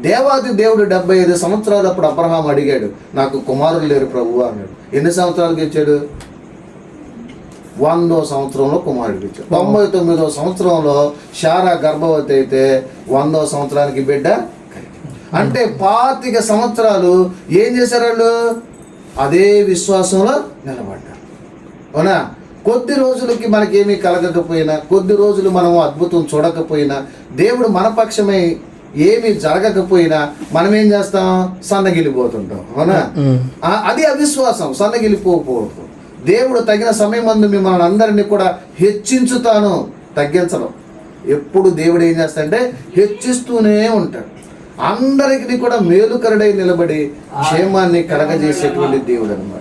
దేవాది దేవుడు 75 సంవత్సరాలు అప్పుడు అబ్రహాం అడిగాడు, నాకు కుమారులు లేరు ప్రభువా అన్నాడు. ఎన్ని సంవత్సరాలకి ఇచ్చాడు? 100వ సంవత్సరంలో కుమారుడికి ఇచ్చాడు. 99వ సంవత్సరంలో శారా గర్భవతి అయితే 100వ సంవత్సరానికి బిడ్డ. అంటే 25 సంవత్సరాలు ఏం చేశారు వాళ్ళు? అదే విశ్వాసంలో నిలబడ్డారు. అవునా? కొద్ది రోజులకి మనకేమీ కలగకపోయినా, కొద్ది రోజులు మనం అద్భుతం చూడకపోయినా, దేవుడు మన పక్షమై ఏమీ జరగకపోయినా మనం ఏం చేస్తాం? సన్నగిలిపోతుంటాం. అవునా? అది అవిశ్వాసం. సన్నగిలిపోకూడదు. దేవుడు తగిన సమయం మందు మిమ్మల్ని అందరినీ కూడా హెచ్చించుతాను, తగ్గించడం. ఎప్పుడు దేవుడు ఏం చేస్తాడంటే హెచ్చిస్తూనే ఉంటాడు. అందరికీ కూడా మేలుకరుడై నిలబడి క్షేమాన్ని కలగజేసేటువంటి దేవుడు అనమాట.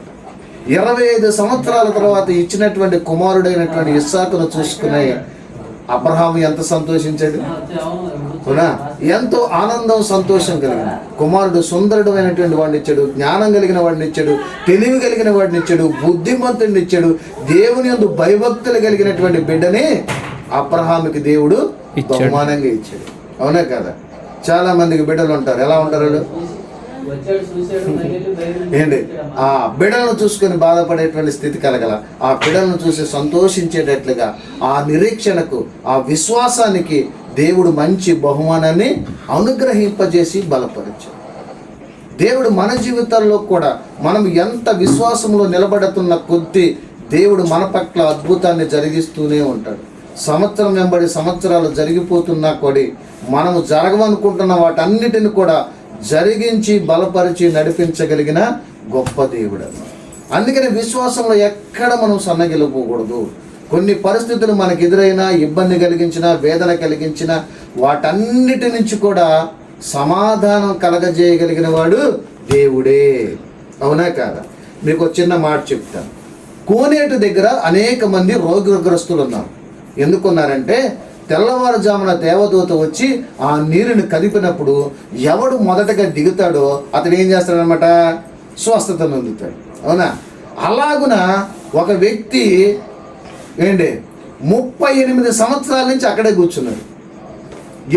25 సంవత్సరాల తర్వాత ఇచ్చినటువంటి కుమారుడైనటువంటి ఇస్సాకును చూసుకునే అబ్రహాము ఎంత సంతోషించాడు. అవునా? ఎంతో ఆనందం, సంతోషం కలిగింది. కుమారుడు సుందరుడు అయినటువంటి వాడిని ఇచ్చాడు, జ్ఞానం కలిగిన వాడిని ఇచ్చాడు, తెలివి కలిగిన వాడిని ఇచ్చాడు, బుద్ధిమంతుడిని ఇచ్చాడు. దేవుని యందు భయభక్తులు కలిగినటువంటి బిడ్డని అబ్రహాముకి దేవుడు బహుమానంగా ఇచ్చాడు. అవునా కదా? చాలా మందికి బిడ్డలు ఉంటారు. ఎలా ఉంటారు వాళ్ళు? ఏంటి? ఆ బిడ్డలను చూసుకొని బాధపడేటువంటి స్థితి కలగల, ఆ బిడ్డలను చూసి సంతోషించేటట్లుగా, ఆ నిరీక్షణకు, ఆ విశ్వాసానికి దేవుడు మంచి బహుమానాన్ని అనుగ్రహింపజేసి బలపరిచాడు. దేవుడు మన జీవితాల్లో కూడా మనం ఎంత విశ్వాసంలో నిలబడుతున్న కొద్దీ దేవుడు మన పట్ల అద్భుతాన్ని జరిగిస్తూనే ఉంటాడు. సంవత్సరం వెంబడి సంవత్సరాలు జరిగిపోతున్నా కూడా మనము జరగవనుకుంటున్న వాటన్నిటిని కూడా జరిగించి బలపరిచి నడిపించగలిగిన గొప్ప దేవుడు. అందుకని విశ్వాసంలో ఎక్కడ మనం సన్నగిలిపోకూడదు. కొన్ని పరిస్థితులు మనకు ఎదురైనా, ఇబ్బంది కలిగించినా, వేదన కలిగించినా వాటన్నిటి నుంచి కూడా సమాధానం కలగజేయగలిగిన వాడు దేవుడే. అవునా కాదా? మీకు చిన్న మాట చెప్తాను. కోనేటి దగ్గర అనేక మంది రోగగ్రస్తులు ఉన్నారు. ఎందుకున్నారంటే తెల్లవారుజామున దేవదూత వచ్చి ఆ నీరుని కదిపినప్పుడు ఎవడు మొదటగా దిగుతాడో అతడు ఏం చేస్తాడనమాట? స్వస్థత పొందుతాడు. అవునా? అలాగున ఒక వ్యక్తి 38 సంవత్సరాల నుంచి అక్కడే కూర్చున్నాడు.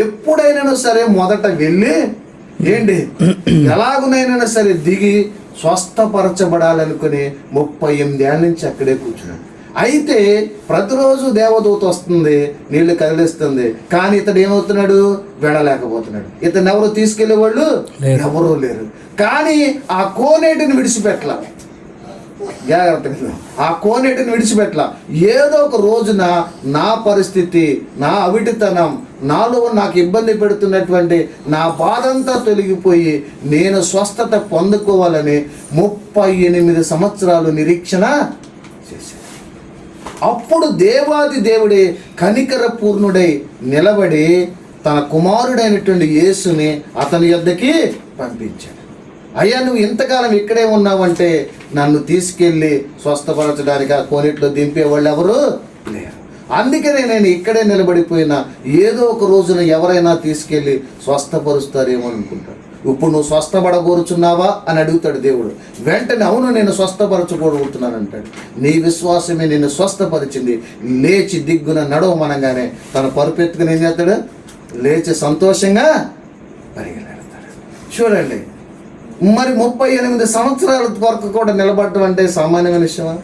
ఎప్పుడైనా సరే మొదట వెళ్ళి ఎలాగునైనా సరే దిగి స్వస్థపరచబడాలనుకుని 38 ఏళ్ళ నుంచి అక్కడే కూర్చున్నాడు. అయితే ప్రతిరోజు దేవదూత వస్తుంది, నీళ్లు కదిలిస్తుంది, కానీ ఇతడు ఏమవుతున్నాడు? వెళ్ళలేకపోతున్నాడు. ఇతను ఎవరు తీసుకెళ్లే వాళ్ళు ఎవరూ లేరు. కానీ ఆ కోనేటిని విడిచిపెట్టలా. జాగ్రత్తగా ఆ కోనేటిని విడిచిపెట్టలా. ఏదో ఒక రోజున నా పరిస్థితి, నా అవిటితనం, నాలో నాకు ఇబ్బంది పెడుతున్నటువంటి నా బాధంతా తొలగిపోయి నేను స్వస్థత పొందుకోవాలని 38 సంవత్సరాలు నిరీక్షణ చేశాను. అప్పుడు దేవాది దేవుడే కనికర పూర్ణుడై నిలబడి తన కుమారుడైనటువంటి యేసుని అతని యొద్దకి పంపించాడు. అయ్యా, నువ్వు ఇంతకాలం ఇక్కడే ఉన్నావంటే నన్ను తీసుకెళ్ళి స్వస్థపరచడానికి ఆ కోనేట్లో దింపేవాళ్ళు ఎవరు లేరు. అందుకనే నేను ఇక్కడే నిలబడిపోయినా ఏదో ఒక రోజున ఎవరైనా తీసుకెళ్ళి స్వస్థపరుస్తారేమో అనుకుంటాడు. ఇప్పుడు నువ్వు స్వస్థపడగోరుచున్నావా అని అడుగుతాడు దేవుడు. వెంటనే అవును, నేను స్వస్థపరచకూడుతున్నాను అంటాడు. నీ విశ్వాసమే నిన్ను స్వస్థపరిచింది. లేచి దిగ్గున నడవమనగానే తన పరుపెత్తుకుని ఏం చేస్తాడు? లేచి సంతోషంగా పరిగెడతాడు. చూడండి, మరి 38 సంవత్సరాల వరకు కూడా నిలబడటం అంటే సామాన్యమైన విషయమా?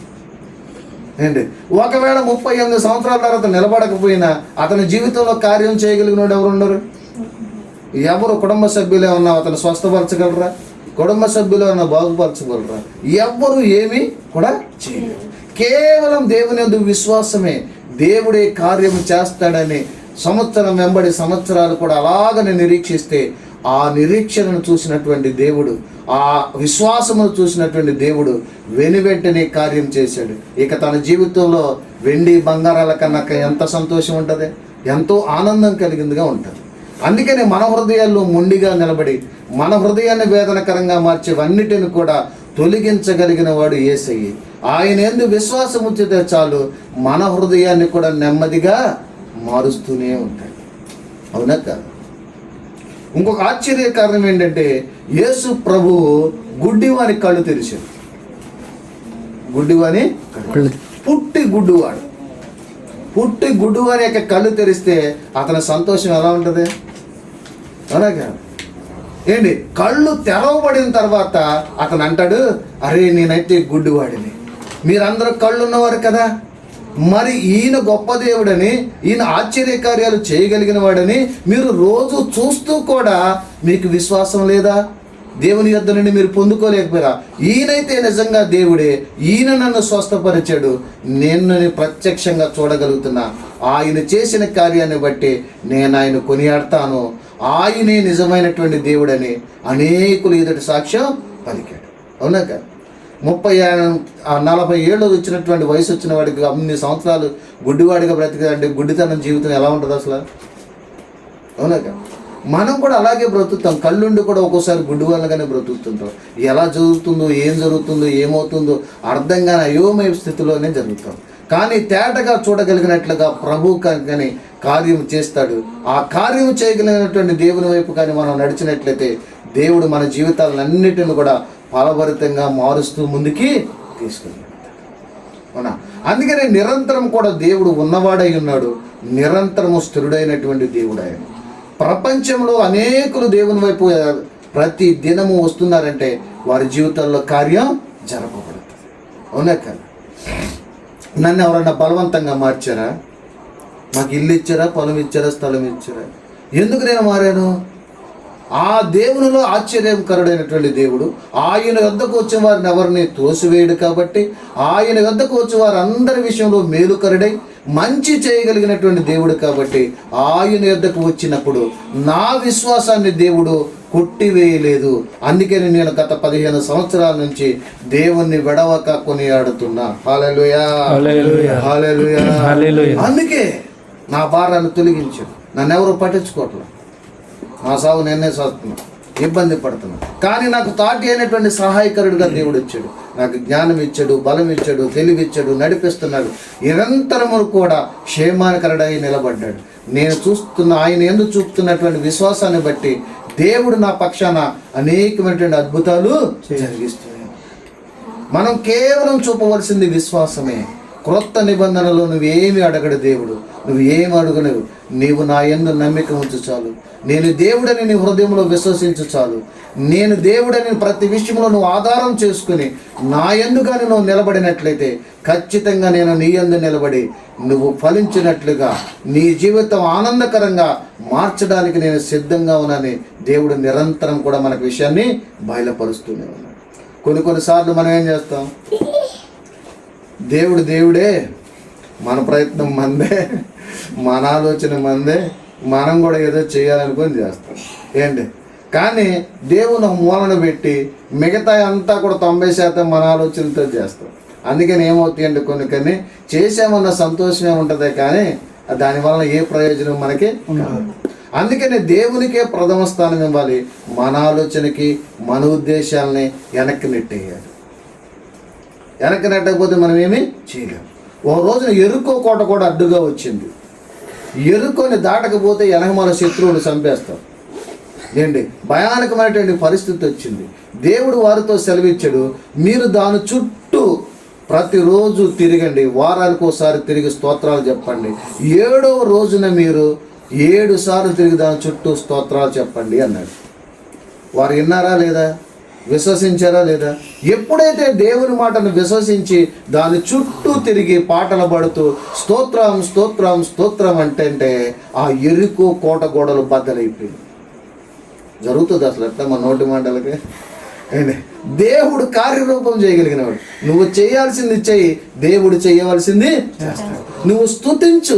ఒకవేళ 38 సంవత్సరాల తర్వాత నిలబడకపోయినా అతని జీవితంలో కార్యం చేయగలిగినోడు ఎవరు ఉన్నారు? ఎవరు? కుటుంబ సభ్యులు ఏమన్నా అతను స్వస్థపరచగలరా? కుటుంబ సభ్యులు ఏమన్నా బాగుపరచగలరా? ఎవ్వరు ఏమీ కూడా చేయలేరు. కేవలం దేవుని యందు విశ్వాసమే దేవుడే కార్యం చేస్తాడని సంవత్సరం వెంబడి సంవత్సరాలు కూడా అలాగనే నిరీక్షిస్తే ఆ నిరీక్షణను చూసినటువంటి దేవుడు, ఆ విశ్వాసమును చూసినటువంటి దేవుడు వెనువెంటనే కార్యం చేశాడు. ఇక తన జీవితంలో వెండి బంగారాల కన్నా ఎంత సంతోషం ఉంటుంది, ఎంతో ఆనందం కలిగిందిగా ఉంటుంది. అందుకనే మన హృదయాల్లో మొండిగా నిలబడి మన హృదయాన్ని వేదనకరంగా మార్చేవన్నిటిని కూడా తొలగించగలిగిన వాడు యేసయ్య. ఆయన యందు విశ్వాసం ఉంచితే చాలు మన హృదయాన్ని కూడా నెమ్మదిగా మారుస్తూనే ఉంటాడు. అవునా కాదు? ఇంకొక ఆశ్చర్య కారణం ఏంటంటే యేసు ప్రభువు గుడ్డివాని కళ్ళు తెరిచాడు. గుడ్డివాని పుట్టి గుడ్డివాని యొక్క కళ్ళు తెరిస్తే అతని సంతోషం ఎలా ఉంటుంది? అవునా కాదు? ఏంటి కళ్ళు తెరవబడిన తర్వాత అతను అంటాడు, అరే నేనైతే గుడ్డివాడిని, మీరందరూ కళ్ళు ఉన్నవారు కదా, మరి ఈయన గొప్ప దేవుడని, ఈయన ఆశ్చర్యకార్యాలు చేయగలిగిన వాడని మీరు రోజు చూస్తూ కూడా మీకు విశ్వాసం లేదా? దేవుని యొద్ద నుండి మీరు పొందుకోలేకపోయారా? ఈయనైతే నిజంగా దేవుడే, ఈయన నన్ను స్వస్థపరిచాడు, నేను ప్రత్యక్షంగా చూడగలుగుతున్నా, ఆయన చేసిన కార్యాన్ని బట్టి నేను ఆయన కొనియాడతాను, ఆయనే నిజమైనటువంటి దేవుడని అనేకులు ఎదుటి సాక్ష్యం పలికాడు. అవునా కదా? 40 ఏళ్ళు వచ్చినటువంటి వయసు వచ్చిన వాడికి అన్ని సంవత్సరాలు గుడ్డివాడిగా బ్రతికాడంటే గుడ్డితనం జీవితం ఎలా ఉంటుంది అసలు? అవునా కదా? మనం కూడా అలాగే బ్రతుకుతాం, కళ్ళుండి కూడా ఒక్కోసారి గుడ్డివాళ్ళగానే బ్రతుకుతుంటాం. ఎలా జరుగుతుందో, ఏం జరుగుతుందో, ఏమవుతుందో అర్థం కాని అయోమయ స్థితిలోనే జరుగుతాం. కానీ తేటగా చూడగలిగినట్లుగా ప్రభు కానీ కార్యం చేస్తాడు. ఆ కార్యం చేయగలిగినటువంటి దేవుని వైపు కానీ మనం నడిచినట్లయితే దేవుడు మన జీవితాలన్నిటిని కూడా ఫలభరితంగా మారుస్తూ ముందుకి తీసుకెళ్ళాడు. అవునా? అందుకనే నిరంతరం కూడా దేవుడు ఉన్నవాడై ఉన్నాడు, నిరంతరము స్థిరుడైనటువంటి దేవుడు ఆయన. ప్రపంచంలో అనేకులు దేవుని వైపు ప్రతి దినము వస్తున్నారంటే వారి జీవితాల్లో కార్యం జరపబడుతుంది. అవునా కదా? నన్ను ఎవరన్నా బలవంతంగా మార్చారా? మాకు ఇల్లు ఇచ్చారా, పొలం ఇచ్చారా, స్థలం ఇచ్చారా? ఎందుకు నేను మారాను? ఆ దేవునిలో ఆశ్చర్యకరుడైనటువంటి దేవుడు ఆయన వద్దకు వచ్చిన వారిని ఎవరిని తోసివేయడు కాబట్టి, ఆయన వద్దకు వచ్చే వారందరి విషయంలో మేలుకరుడై మంచి చేయగలిగినటువంటి దేవుడు కాబట్టి, ఆయన వద్దకు వచ్చినప్పుడు నా విశ్వాసాన్ని దేవుడు కొట్టివేయలేదు. అందుకని నేను గత 15 సంవత్సరాల నుంచి దేవుణ్ణి విడవక కొనియాడుతున్నా. హల్లెలూయా, హల్లెలూయా, హల్లెలూయా. అందుకే నా భారాన్ని తొలగించాడు, నన్ను ఎవరు పట్టించుకోవట్లేదు, నా సాగు నేనే సాగుతున్నా, ఇబ్బంది పడుతున్నా. కానీ నాకు తాటి అయినటువంటి సహాయకరుడిగా దేవుడు ఇచ్చాడు, నాకు జ్ఞానం ఇచ్చాడు, బలం ఇచ్చాడు, తెలివి ఇచ్చాడు, నడిపిస్తున్నాడు. నిరంతరము కూడా క్షేమాకరుడై నిలబడ్డాడు. నేను చూస్తున్న ఆయన యందు చూపుతున్నటువంటి విశ్వాసాన్ని బట్టి దేవుడు నా పక్షాన అనేకమైనటువంటి అద్భుతాలు జరిగిస్తున్నాడు. మనం కేవలం చూపవలసింది విశ్వాసమే. క్రొత్త నిబంధనలో నువ్వేమి అడగడు దేవుడు, నువ్వు ఏమి అడుగునవు, నీవు నా యందు నమ్మిక ఉంచు చాలు, నేను దేవుడని నీ హృదయంలో విశ్వసించు చాలు, నేను దేవుడని ప్రతి విషయంలో నువ్వు ఆధారం చేసుకుని నా యందు కానీ నువ్వు నిలబడినట్లయితే ఖచ్చితంగా నేను నీ యందు నిలబడి నువ్వు ఫలించినట్లుగా నీ జీవితం ఆనందకరంగా మార్చడానికి నేను సిద్ధంగా ఉన్నానని దేవుడు నిరంతరం కూడా మనకు విషయాన్ని బయలుపరుస్తూనే ఉన్నాడు. కొన్నిసార్లు మనం ఏం చేస్తాం, దేవుడు దేవుడే, మన ప్రయత్నం మందే, మన ఆలోచన మందే, మనం కూడా ఏదో చేయాలనుకొని చేస్తాం ఏంటి. కానీ దేవుని మూలన పెట్టి మిగతా అంతా కూడా 90% మన ఆలోచనలతో చేస్తాం. అందుకని ఏమవుతాయండి, కొన్ని చేసామన్న సంతోషమే ఉంటుంది కానీ దానివల్ల ఏ ప్రయోజనం మనకి ఉండదు. అందుకని దేవునికే ప్రథమ స్థానం ఇవ్వాలి, మన ఆలోచనకి మన ఉద్దేశాలని వెనక్కి నెట్టేయాలి. వెనక్కి నెట్టకపోతే మనం ఏమీ చేయలేము. ఓ రోజున ఎరుకో కోట కూడా అడ్డుగా వచ్చింది. ఎరుకోని దాటకపోతే వెనకమాల శత్రువులు చంపేస్తారు ఏంటి, భయానకమైనటువంటి పరిస్థితి వచ్చింది. దేవుడు వారితో సెలవిచ్చాడు, మీరు దాని చుట్టూ ప్రతిరోజు తిరగండి, వారానికి ఒకసారి తిరిగి స్తోత్రాలు చెప్పండి, 7వ రోజున మీరు 7 సార్లు తిరిగి దాని చుట్టూ స్తోత్రాలు చెప్పండి అన్నాడు. వారు విన్నారా లేదా, విశ్వసించారా లేదా? ఎప్పుడైతే దేవుని మాటను విశ్వసించి దాని చుట్టూ తిరిగి పాటలు పాడుతూ స్తోత్రం స్తోత్రం స్తోత్రం అంటే ఆ ఎరుకో కోట గోడలు బద్దలైపోయింది. జరుగుతుంది అసలు ఎట్లా మన నోటి మాటలకి. దేవుడు కార్యరూపం చేయగలిగినవాడు. నువ్వు చేయాల్సింది చెయ్యి, దేవుడు చేయవలసింది చేస్తాడు. నువ్వు స్తుతించు,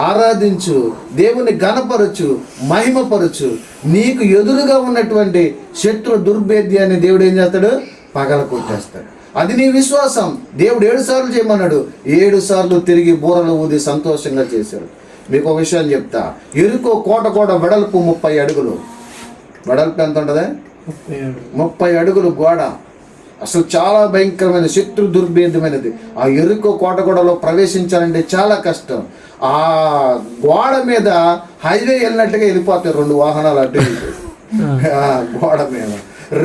ఆరాధించు, దేవుని ఘనపరచు, మహిమపరచు. నీకు ఎదురుగా ఉన్నటువంటి శత్రు దుర్భేద్యాన్ని దేవుడు ఏం చేస్తాడు, పగల కొట్టేస్తాడు. అది నీ విశ్వాసం. దేవుడు 7 సార్లు చేయమన్నాడు, 7 సార్లు తిరిగి బూరలు ఊది సంతోషంగా చేశాడు. మీకు ఒక విషయం చెప్తా, ఎరుకో కోట కూడా వెడల్పు 30 అడుగులు. వెడల్పు ఎంత ఉంటుంది? 30 అడుగులు గోడ. అసలు చాలా భయంకరమైన శత్రు దుర్భేద్యమైనది. ఆ ఎరుకో కోట గోడలో ప్రవేశించాలంటే చాలా కష్టం. ఆ గోడ మీద హైవే వెళ్ళినట్టుగా వెళ్ళిపోతాయి 2 వాహనాలు అడ్డు గోడ మీద.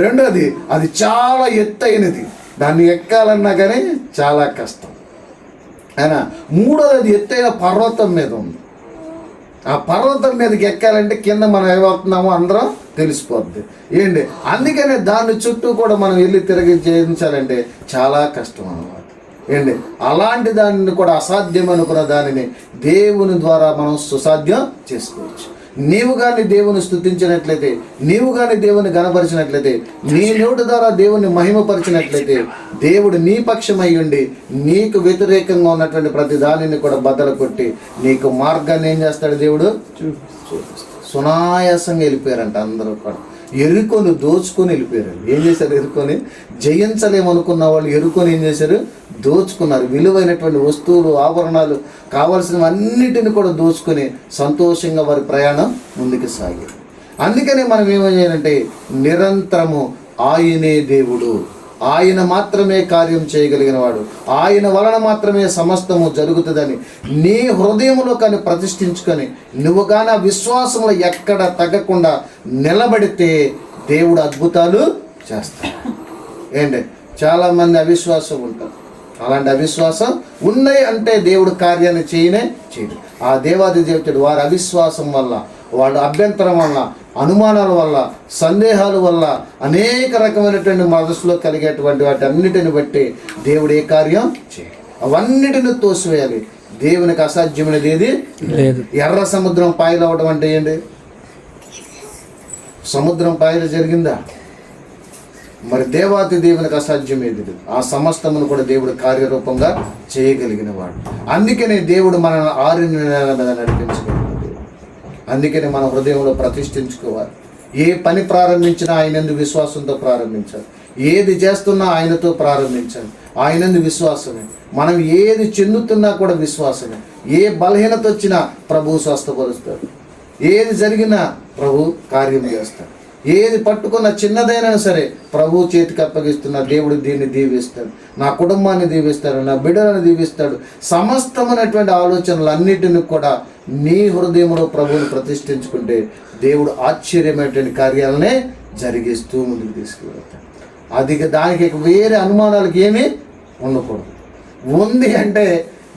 రెండోది, అది చాలా ఎత్తైనది, దాన్ని ఎక్కాలన్నా కానీ చాలా కష్టం అయినా. మూడోది, అది ఎత్తైన పర్వతం మీద ఉంది. ఆ పర్వతం మీదకి ఎక్కాలంటే కింద మనం ఏమవుతున్నామో అందరం తెలిసిపోద్ది ఏంటి. అందుకనే దాని చుట్టూ కూడా మనం వెళ్ళి తిరిగి చేయించాలంటే చాలా కష్టం అన్నమాట ఏంటి. అలాంటి దానిని కూడా అసాధ్యం అనుకున్న దానిని దేవుని ద్వారా మనం సుసాధ్యం చేసుకోవచ్చు. నీవు కానీ దేవుని స్తుతించినట్లయితే, నీవు కానీ దేవుని గణపరిచినట్లయితే, నీ నోటి ద్వారా దేవుని మహిమపరిచినట్లయితే, దేవుడు నీ పక్షమై ఉండి నీకు వ్యతిరేకంగా ఉన్నటువంటి ప్రతి దానిని కూడా బద్దలు కొట్టి నీకు మార్గాన్ని ఏం చేస్తాడు దేవుడు చూపిస్తాడు. సునాయాసంగా వెళ్ళిపోయారంట అందరూ కూడా. ఎరుకొని దోచుకొని వెళ్ళిపోయారు. ఏం చేశారు? ఎరుకొని జయించలేమనుకున్న వాళ్ళు ఎరుకొని ఏం చేశారు? దోచుకున్నారు. విలువైనటువంటి వస్తువులు, ఆభరణాలు, కావలసినవన్నిటిని కూడా దోచుకొని సంతోషంగా వారి ప్రయాణం ముందుకు సాగారు. అందుకనే మనం ఏమో చేయాలంటే నిరంతరము ఆయనే దేవుడు, ఆయన మాత్రమే కార్యం చేయగలిగిన వాడు, ఆయన వలన మాత్రమే సమస్తము జరుగుతుందని నీ హృదయంలో కానీ ప్రతిష్ఠించుకొని నువ్వు కానీ ఆ విశ్వాసంలో ఎక్కడ తగ్గకుండా నిలబడితే దేవుడు అద్భుతాలు చేస్తాడు. ఏంటి, చాలామంది అవిశ్వాసం ఉంటారు. అలాంటి అవిశ్వాసం ఉన్నాయి అంటే దేవుడు కార్యాన్ని చేయడు. ఆ దేవాది దేవుడు వారి అవిశ్వాసం వల్ల, వాళ్ళ అభ్యంతరం వల్ల, అనుమానాల వల్ల, సందేహాల వల్ల, అనేక రకమైనటువంటి మనసులో కలిగేటువంటి వాటి అన్నిటిని బట్టి దేవుడు ఏ కార్యం చేయడు. అవన్నిటిని తోసివేయాలి. దేవునికి అసాధ్యమైనది ఏది లేదు. ఎర్ర సముద్రం పాయలు అవ్వడం అంటే ఏంటి? సముద్రం పాయలు జరిగిందా? మరి దేవాతి దేవునికి అసాధ్యం ఏది లేదు. ఆ సమస్తమును కూడా దేవుడు కార్యరూపంగా చేయగలిగిన వాడు. అందుకనే దేవుడు మన 6 నెలల మీద నడిపించగలిగిన. అందుకని మన హృదయంలో ప్రతిష్ఠించుకోవాలి. ఏ పని ప్రారంభించినా ఆయనందు విశ్వాసంతో ప్రారంభించాలి. ఏది చేస్తున్నా ఆయనతో ప్రారంభించాలి. ఆయనందు విశ్వాసమే. మనం ఏది చెందుతున్నా కూడా విశ్వాసమే. ఏ బలహీనత వచ్చినా ప్రభువు స్వస్థపరుస్తాడు. ఏది జరిగినా ప్రభు కార్యం చేస్తాడు. ఏది పట్టుకున్న చిన్నదైనా సరే ప్రభు చేతికి అప్పగిస్తున్న దేవుడు దీన్ని దీవిస్తాడు. నా కుటుంబాన్ని దీవిస్తాడు, నా బిడ్డలను దీవిస్తాడు. సమస్తమైనటువంటి ఆలోచనలు అన్నిటిని కూడా నీ హృదయంలో ప్రభువుని ప్రతిష్ఠించుకుంటే దేవుడు ఆశ్చర్యమైనటువంటి కార్యాలనే జరిగిస్తూ ముందుకు తీసుకువెళ్తాడు. అది దానికి వేరే అనుమానాలకు ఏమీ ఉండకూడదు. ఉంది అంటే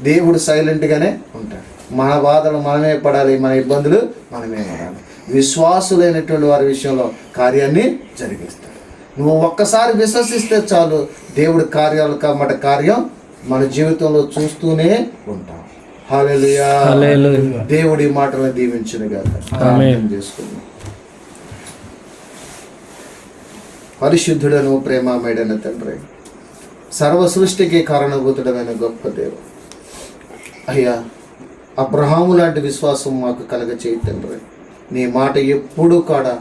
దేవుడు సైలెంట్గానే ఉంటాడు. మన బాధలు మనమే పడాలి, మన ఇబ్బందులు మనమే పడాలి. విశ్వాసులైనటువంటి వారి విషయంలో కార్యాన్ని జరిగిస్తాడు. నువ్వు ఒక్కసారి విశ్వసిస్తే చాలు, దేవుడి కార్యాలు కాబట్టి కార్యం మన జీవితంలో చూస్తూనే ఉంటాం. హల్లెలూయా. దేవుడి మాటలను దీవించునుగాక. ఆమేన్. చేసుకుందాం. పరిశుద్ధుడను ప్రేమమయుడైన తండ్రి, సర్వ సృష్టికి కారణభూతుడమైన గొప్ప దేవుడు అయ్యా, అబ్రహాము లాంటి విశ్వాసం మాకు కలగచేయి తండ్రి. నీ మాట ఎప్పుడూ కూడా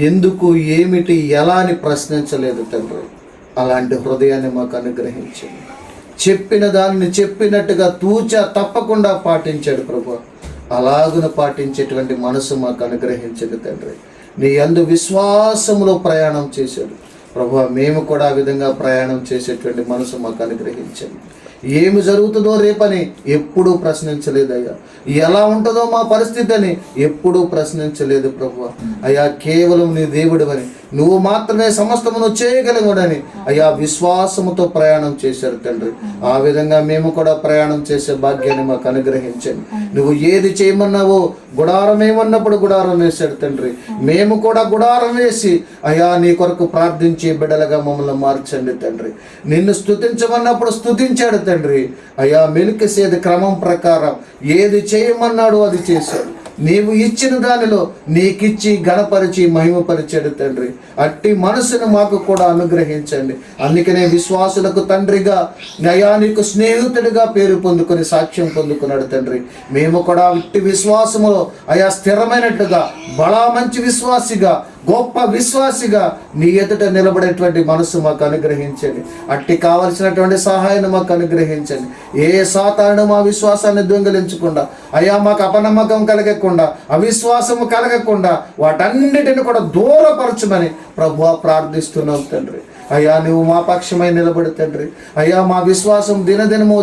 ఎందుకు, ఏమిటి, ఎలా అని ప్రశ్నించలేదు తండ్రి. అలాంటి హృదయాన్ని మాకు అనుగ్రహించండి. చెప్పిన దానిని చెప్పినట్టుగా తూచా తప్పకుండా పాటించాడు ప్రభు. అలాగున పాటించేటువంటి మనసు మాకు అనుగ్రహించండి తండ్రి. నీ యందు విశ్వాసములో ప్రయాణం చేశాడు ప్రభు. మేము కూడా ఆ విధంగా ప్రయాణం చేసేటువంటి మనసు మాకు అనుగ్రహించండి. ఏమి జరుగుతుందో రేపని ఎప్పుడూ ప్రశ్నించలేదయ్యా. ఎలా ఉంటుందో మా పరిస్థితి అని ఎప్పుడూ ప్రశ్నించలేదు ప్రభు. అయ్యా, కేవలం నీ దేవుడివని, నువ్వు మాత్రమే సమస్తమును చేయగలిగాడని అయ్యా విశ్వాసముతో ప్రయాణం చేశారు తండ్రి. ఆ విధంగా మేము కూడా ప్రయాణం చేసే భాగ్యాన్ని మాకు అనుగ్రహించండి. నువ్వు ఏది చేయమన్నావో, గుడారం ఏమన్నప్పుడు గుడారం వేశాడు తండ్రి. మేము కూడా గుడారం వేసి అయ్యా నీ కొరకు ప్రార్థించి బిడ్డలుగా మమ్మల్ని మార్చండి తండ్రి. నిన్ను స్తుతించమన్నప్పుడు స్తుతించాడు తండ్రి. అయ్యా, మెలికిసేది క్రమం ప్రకారం ఏది చేయమన్నాడు అది చేశాడు. నీవు ఇచ్చిన దానిలో నీకిచ్చి గణపరిచి మహిమపరిచాడు తండ్రి. అట్టి మనసును మాకు కూడా అనుగ్రహించండి. అందుకనే విశ్వాసులకు తండ్రిగా, అయ్యా నీకు స్నేహితుడిగా పేరు పొందుకొని సాక్ష్యం పొందుకున్నాడు తండ్రి. మేము కూడా ఇట్టి విశ్వాసములో అయ్యా స్థిరమైనట్టుగా, బలా మంచి విశ్వాసిగా, గొప్ప విశ్వాసిగా నీ ఎదుట నిలబడేటువంటి మనసు మాకు అనుగ్రహించండి. అట్టి కావలసినటువంటి సహాయాన్ని మాకు అనుగ్రహించండి. ఏ సాతానుడు మా విశ్వాసాన్ని దొంగిలించకుండా, అయ్యా మాకు అపనమ్మకం కలగకుండా, అవిశ్వాసము కలగకుండా వాటన్నిటిని కూడా దూరపరచమని ప్రభువా ప్రార్థిస్తున్నాం తండ్రి. అయ్యా నువ్వు మా పక్షమై నిలబడి తండ్రి. అయ్యా మా విశ్వాసం దినదినము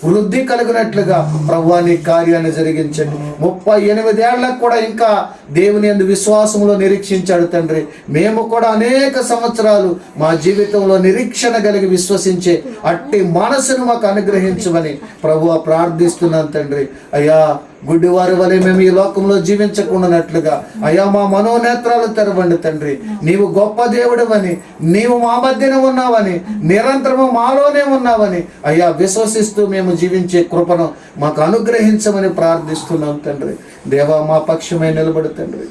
వృద్ధి కలిగినట్లుగా ప్రభువా నీ కార్యాన్ని జరిగించండి. 38 ఏళ్లకు కూడా ఇంకా దేవుని యందు విశ్వాసంలో నిరీక్షించాడు తండ్రి. మేము కూడా అనేక సంవత్సరాలు మా జీవితంలో నిరీక్షణ కలిగి విశ్వసించే అట్టి మనసును మాకు అనుగ్రహించమని ప్రభువా ప్రార్థిస్తున్నాను తండ్రి. అయ్యా గుడ్డివారి వలె మేము ఈ లోకంలో జీవించకుండానట్లుగా అయ్యా మా మనోనేత్రాలు తెరవండి తండ్రి. నీవు గొప్ప దేవుడవని, నీవు మా మధ్యన ఉన్నావని, నిరంతరము మాలోనే ఉన్నావని అయ్యా విశ్వసిస్తూ మేము జీవించే కృపను మాకు అనుగ్రహించమని ప్రార్థిస్తున్నాం తండ్రి. దేవా మా పక్షమై నిలబడు తండ్రి.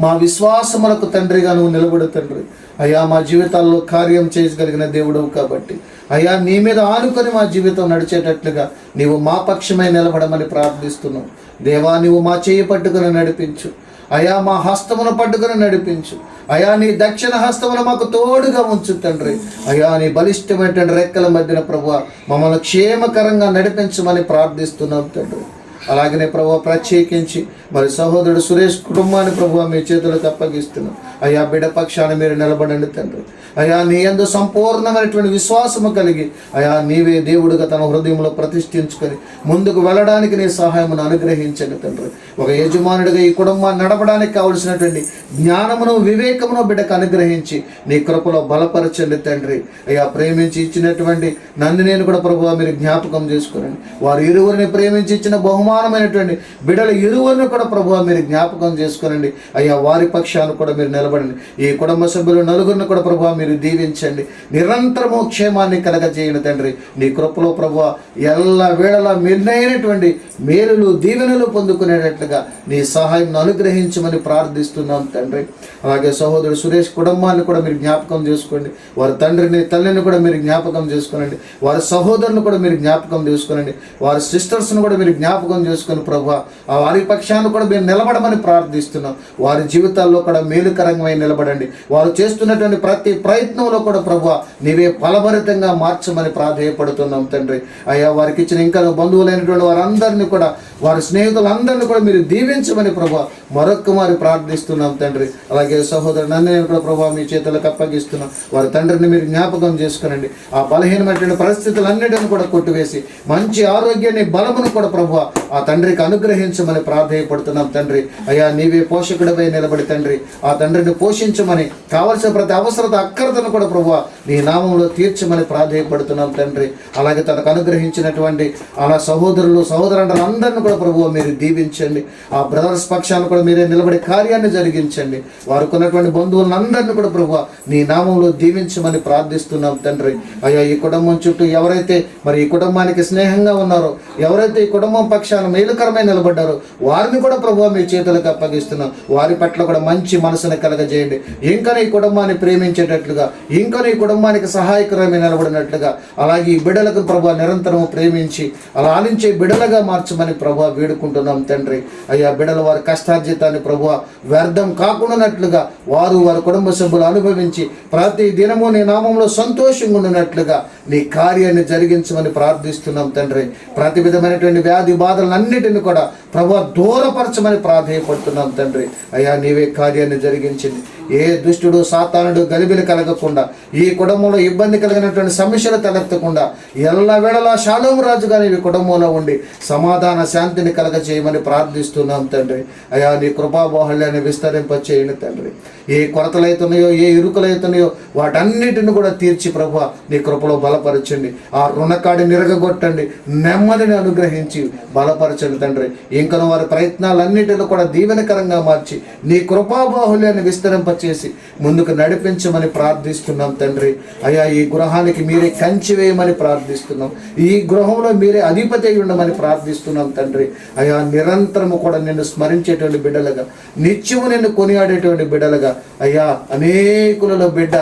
మా విశ్వాసములకు తండ్రిగా నువ్వు నిలబడు తండ్రి. అయ్యా మా జీవితాల్లో కార్యం చేయగలిగిన దేవుడవు కాబట్టి అయ్యా నీ మీద ఆనుకొని మా జీవితం నడిచేటట్లుగా నీవు మా పక్షమై నిలబడమని ప్రార్థిస్తున్నావు. దేవా నీవు మా చేయి పట్టుకుని నడిపించు. అయా మా హస్తమును పట్టుకుని నడిపించు. అయా నీ దక్షిణ హస్తమును మాకు తోడుగా ఉంచు తండ్రి. అయా నీ బలిష్టమైనటువంటి రెక్కల మధ్యన ప్రభువా మమ్మల్ని క్షేమకరంగా నడిపించమని ప్రార్థిస్తున్నాం తండ్రి. అలాగనే ప్రభువా ప్రత్యేకించి మరి సహోదరుడు సురేష్ కుటుంబాన్ని ప్రభువా మీ చేతులకు అప్పగిస్తున్నాం. అయ్యా బిడ్డ పక్షాన మీరు నిలబడండి తండ్రి. అయ్యా నీ యందు సంపూర్ణమైనటువంటి విశ్వాసము కలిగి అయా నీవే దేవుడుగా తన హృదయంలో ప్రతిష్ఠించుకొని ముందుకు వెళ్ళడానికి నీ సహాయమును అనుగ్రహించండి తండ్రి. ఒక యజమానుడిగా ఈ కుటుంబాన్ని నడపడానికి కావలసినటువంటి జ్ఞానమును వివేకమును బిడ్డకు అనుగ్రహించి నీ కృపలో బలపరచండి తండ్రి. అయ్యా ప్రేమించి ఇచ్చినటువంటి నందినేని కూడా ప్రభువా మీరు జ్ఞాపకం చేసుకునండి. వారు ఇరువురిని ప్రేమించి ఇచ్చిన బహుమానమైనటువంటి బిడ్డలు ఇరువురిని కూడా ప్రభువా మీరు జ్ఞాపకం చేసుకునండి. అయ్యా వారి పక్షాన్ని కూడా మీరు నిలబడండి. ఈ కుటుంబ సభ్యులు నలుగురిని కూడా ప్రభువా మీరు దీవించండి. నిరంతరము క్షేమాన్ని కలగజేయండి తండ్రి. నీ కృపలో ప్రభువా ఎల్ల వేళలా మిన్నైనటువంటి మేలులు దీవెనలు పొందుకునేటట్లుగా నీ సహాయం అనుగ్రహించమని ప్రార్థిస్తున్నాం తండ్రి. అలాగే సహోదరుడు సురేష్ కుటుంబాన్ని కూడా మీరు జ్ఞాపకం చేసుకోండి. వారి తండ్రిని తల్లిని కూడా మీరు జ్ఞాపకం చేసుకోనండి. వారి సహోదరుని కూడా మీరు జ్ఞాపకం చేసుకోనండి. వారి సిస్టర్స్ను కూడా మీరు జ్ఞాపకం చేసుకుని ప్రభువా ఆ వారి పక్షాన్ని కూడా మీరు నిలబడమని ప్రార్థిస్తున్నాం. వారి జీవితాల్లో కూడా మేలుకరంగా నిలబడండి. వారు చేస్తున్నటువంటి ప్రతి ప్రయత్నంలో కూడా ప్రభువా నీవే ఫలభరితంగా మార్చమని ప్రాధేయపడుతున్నాం తండ్రి. అయ్యా వారికి ఇచ్చిన ఇంకా బంధువులైనటువంటి వారందరినీ కూడా వారి స్నేహితులందరినీ కూడా మీరు దీవించమని ప్రభువా మరొక్క మారి ప్రార్థిస్తున్నాం తండ్రి. అలాగే సహోదరు నన్ను కూడా ప్రభువా మీ చేతులకు అప్పగిస్తున్నాం. వారి తండ్రిని మీరు జ్ఞాపకం చేసుకునండి. ఆ బలహీనమైనటువంటి పరిస్థితులన్నిటిని కూడా కొట్టివేసి మంచి ఆరోగ్యాన్ని బలమును కూడా ప్రభువా ఆ తండ్రికి అనుగ్రహించమని ప్రాధేయపడుతున్నాం తండ్రి. అయ్యా నీవే పోషకుడిపై నిలబడి తండ్రి ఆ తండ్రిని పోషించమని కావలసిన ప్రతి అవసరత అక్కరతను కూడా ప్రభువా నీ నామంలో తీర్చమని ప్రాధేయపడుతున్నాం తండ్రి. అలాగే తనకు అనుగ్రహించినటువంటి అలా సహోదరులు సహోదరులందరినీ కూడా ప్రభువా మీరు దీవించండి. ఆ బ్రదర్స్ పక్షాన్ని కూడా మీరే నిలబడే కార్యాన్ని జరిగించండి. వారికి ఉన్నటువంటి బంధువులందరినీ కూడా ప్రభువా నీ నామంలో దీవించమని ప్రార్థిస్తున్నాం తండ్రి. అయ్యా ఈ కుటుంబం చుట్టూ ఎవరైతే మరి ఈ కుటుంబానికి స్నేహంగా ఉన్నారో ఎవరైతే ఈ కుటుంబం పక్షాన మేలుకరమై నిలబడ్డారో వారిని కూడా ప్రభువా మీ చేతులకు అప్పగిస్తున్నాం. వారి పట్ల కూడా మంచి మనసును కలగజేయండి. ఇంకా ఈ కుటుంబాన్ని ప్రేమించేటట్లుగా ఇంకా ఈ కుటుంబానికి సహాయకరమై నిలబడినట్లుగా అలాగే ఈ బిడ్డలకు ప్రభువా నిరంతరం ప్రేమించి అలా ఆలించే బిడ్డలుగా మార్చమని ప్రభువా వేడుకుంటున్నాం తండ్రి. అయ్యా బిడ్డలు వారి కష్టార్జితాన్ని ప్రభువా వ్యర్థం కాకుండానట్లుగా వారు వారి కుటుంబ సభ్యులు అనుభవించి ప్రతి దినము నీ నామంలో సంతోషంగా ఉండినట్లుగా నీ కార్యాన్ని జరిగించమని ప్రార్థిస్తున్నాం తండ్రి. ప్రతి విధమైనటువంటి వ్యాధి బాధలన్నిటిని కూడా ప్రభువా దూరపరచమని ప్రాధేయపడుతున్నాం తండ్రి. అయ్యా నీవే కార్యాన్ని జరిగించింది. ఏ దుష్టుడు సాతానుడు గలిబిలి కలగకుండా ఈ కుటుంబంలో ఇబ్బంది కలిగినటువంటి సమస్యలు తలెత్తకుండా ఎల్ల వేళలా షాలోము రాజుగా నీ కుటుంబంలో ఉండి సమాధాన శాంతిని కలగచేయమని ప్రార్థిస్తున్నాం తండ్రి. అయా నీ కృపాబాహుళ్యాన్ని విస్తరింపచేయండి తండ్రి. ఏ కొరతలైతున్నాయో ఏ ఇరుకులైతున్నాయో వాటన్నిటిని కూడా తీర్చి ప్రభువా నీ కృపలో బలపరచండి. ఆ రుణకాడి నిరగగొట్టండి. నెమ్మదిని అనుగ్రహించి బలపరచండి తండ్రి. ఇంకను వారి ప్రయత్నాలన్నిటిలో కూడా దీవెనకరంగా మార్చి నీ కృపాబాహుళ్యాన్ని విస్తరింపచేసి ముందుకు నడిపించమని ప్రార్థిస్తున్నాం తండ్రి. అయ్యా ఈ గృహానికి మీరే కంచి వేయమని ప్రార్థిస్తున్నాం. ఈ గృహంలో మీరే అధిపతి అయి ఉండమని ప్రార్థిస్తున్నాం తండ్రి. అయ్యా నిరంతరము కూడా నిన్ను స్మరించేటువంటి బిడ్డలుగా నిత్యము నిన్ను కొనియాడేటువంటి బిడ్డలుగా అయ్యా అనేకులలో బిడ్డ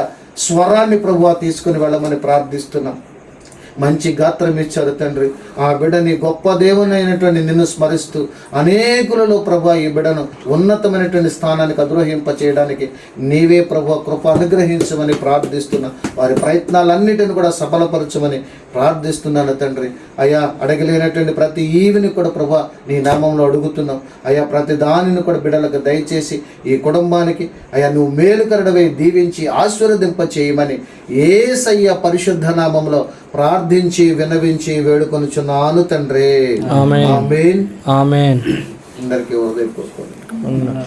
స్వరాన్ని ప్రభువా తీసుకుని వెళ్ళమని ప్రార్థిస్తున్నాం. మంచి గాత్రం ఇచ్చారు తండ్రి. ఆ బిడ్డని గొప్ప దేవునైనటువంటి నిన్ను స్మరిస్తూ అనేకులలో ప్రభువా ఈ బిడ్డను ఉన్నతమైనటువంటి స్థానానికి అద్రోహింప చేయడానికి నీవే ప్రభువా కృప అనుగ్రహించమని ప్రార్థిస్తున్నా. వారి ప్రయత్నాలన్నిటిని కూడా సఫలపరచమని ప్రార్థిస్తున్నాను తండ్రి. అయ్యా అడగలేనటువంటి ప్రతి ఈవిని కూడా ప్రభువా నీ నామంలో అడుగుతున్నాం. అయ్యా ప్రతి దానిని కూడా బిడ్డలకు దయచేసి ఈ కుటుంబానికి అయ్యా నువ్వు మేలుకరుడవై దీవించి ఆశీర్వదింప చేయమని యేసయ్య పరిశుద్ధ నామంలో ప్రార్థించి విన్నవించి వేడుకొనుచున్నాను తండ్రి. ఆమేన్. ఆమేన్. అందరికీ హృదయపూర్వకంగా